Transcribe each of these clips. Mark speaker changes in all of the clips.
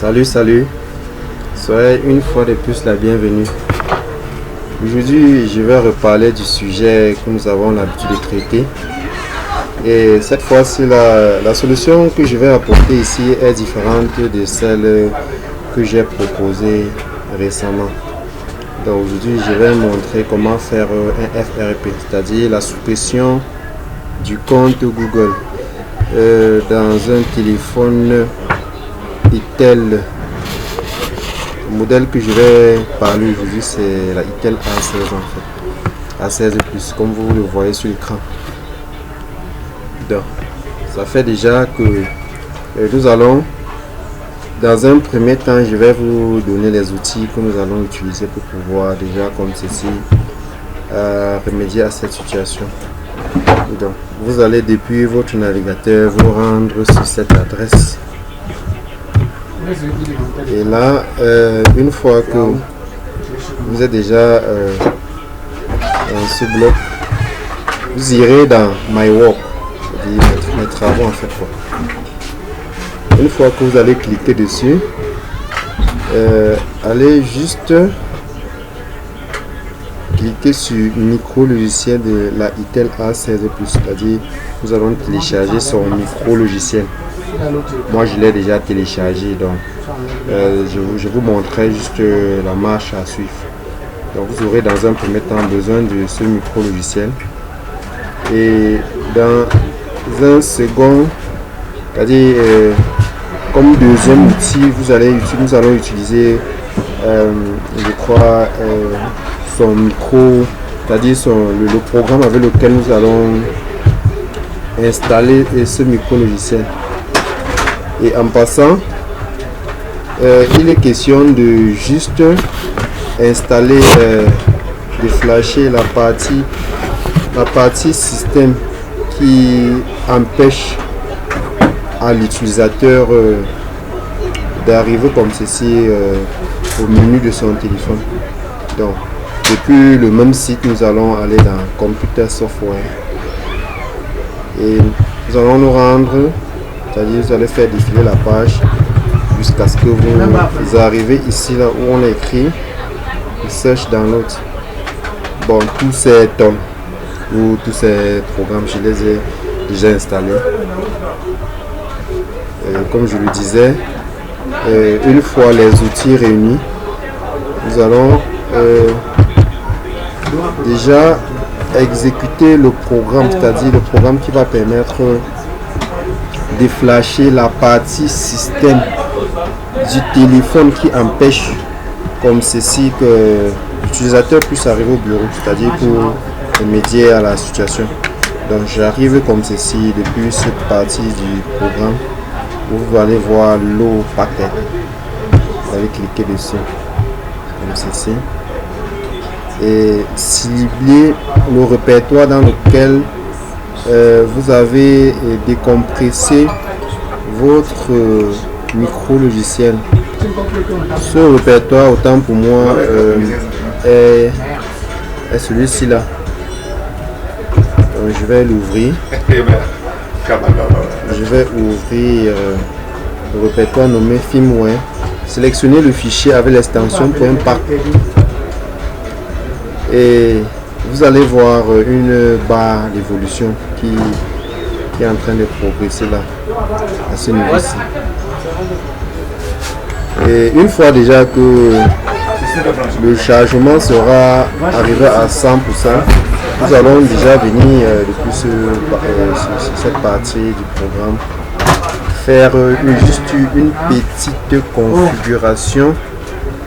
Speaker 1: Salut, soyez une fois de plus la bienvenue. Aujourd'hui, je vais reparler du sujet que nous avons l'habitude de traiter. Et cette fois-ci, la solution que je vais apporter ici est différente de celle que j'ai proposée récemment. Donc aujourd'hui, je vais montrer comment faire un FRP, c'est-à-dire la suppression du compte Google dans un téléphone Itel. Le modèle que je vais parler aujourd'hui, c'est la Itel A16 en fait. A16 Plus, comme vous le voyez sur l'écran. Donc, ça fait déjà que nous allons, dans un premier temps, je vais vous donner les outils que nous allons utiliser pour pouvoir déjà, comme ceci, remédier à cette situation. Donc, vous allez depuis votre navigateur vous rendre sur cette adresse. Et là, une fois que vous êtes déjà dans ce bloc, vous irez dans My Work, c'est-à-dire mes travaux en fait quoi. Une fois que vous allez cliquer dessus, allez juste cliquer sur micro logiciel de la Itel A16 Plus, c'est-à-dire nous allons télécharger son micro logiciel. Moi je l'ai déjà téléchargé, donc je vous montrerai juste la marche à suivre. Donc vous aurez dans un premier temps besoin de ce micro logiciel, et dans un second, c'est-à-dire comme deuxième outil, nous allons utiliser je crois son micro, c'est-à-dire le programme avec lequel nous allons installer ce micro logiciel. Et en passant, il est question de juste installer, de flasher la partie système qui empêche à l'utilisateur d'arriver comme ceci au menu de son téléphone. Donc, depuis le même site, nous allons aller dans Computer Software et nous allons nous rendre, c'est-à-dire vous allez faire défiler la page jusqu'à ce que vous arrivez ici là où on a écrit Search Download. Bon, tous ces tomes ou tous ces programmes, je les ai déjà installés. Comme je le disais, une fois les outils réunis, nous allons déjà exécuter le programme, c'est-à-dire le programme qui va permettre de flasher la partie système du téléphone qui empêche comme ceci que l'utilisateur puisse arriver au bureau, c'est-à-dire pour remédier à la situation. Donc j'arrive comme ceci depuis cette partie du programme où vous allez voir l'eau paquet. Vous allez cliquer dessus comme ceci et cibler le répertoire dans lequel vous avez décompressé votre micro logiciel. Ce répertoire, autant pour moi, est celui-ci là. Donc, je vais l'ouvrir. Je vais ouvrir le répertoire nommé firmware. Sélectionnez le fichier avec l'extension .pack et vous allez voir une barre d'évolution qui est en train de progresser là, à ce niveau-ci. Et une fois déjà que le chargement sera arrivé à 100%, nous allons déjà venir depuis cette partie du programme faire juste une petite configuration.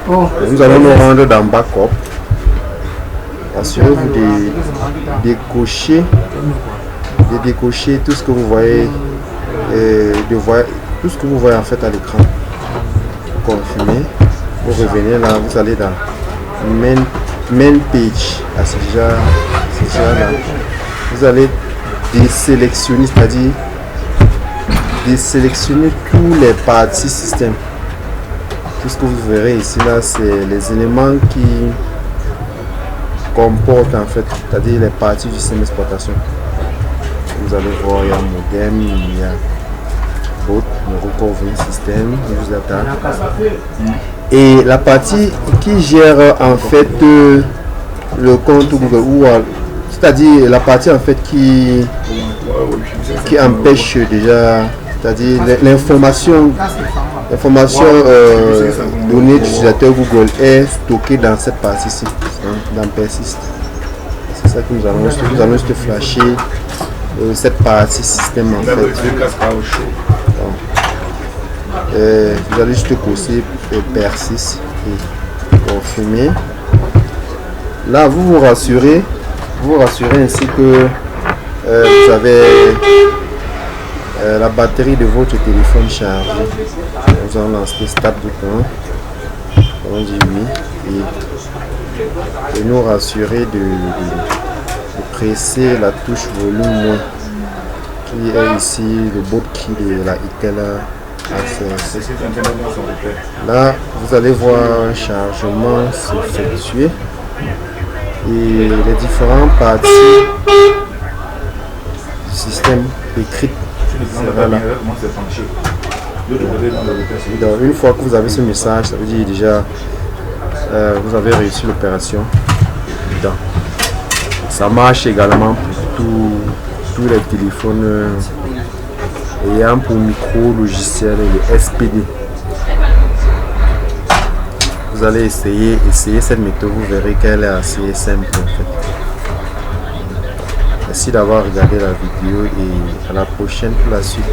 Speaker 1: Nous allons nous rendre dans Backup. Assurez-vous de décocher tout ce que vous voyez, tout ce que vous voyez en fait à l'écran. Confirmer. Vous revenez là, vous allez dans main page. C'est déjà là. Vous allez désélectionner, c'est-à-dire désélectionner tous les parties système. Tout ce que vous verrez ici là, c'est les éléments qui comportent en fait, c'est-à-dire les parties du système d'exploitation. Vous allez voir, il y a modem, il y a boot, le recovering system, user data. Et la partie qui gère en fait le compte Google, ou c'est-à-dire la partie en fait qui empêche déjà, c'est-à-dire l'information donnée d'utilisateur Google est stockée dans cette partie-ci, dans Persist. C'est ça que nous allons juste flasher cette partie système en fait. Vous allez juste cocher Persist et confirmer. Là, vous vous rassurez ainsi que vous avez la batterie de votre téléphone chargée. Nous allons lancer Start bouton. On dit oui et nous rassurer de presser la touche volume moins qui est ici le boot key de la Intel Access. Là, vous allez voir un chargement s'effectuer et les différentes parties du système écrites. Donc, une fois que vous avez ce message, ça veut dire déjà vous avez réussi l'opération. Ça marche également pour tous les téléphones ayant pour micro logiciel le SPD. Vous allez essayer cette méthode, vous verrez qu'elle est assez simple en fait. Merci d'avoir regardé la vidéo et à la prochaine pour la suite.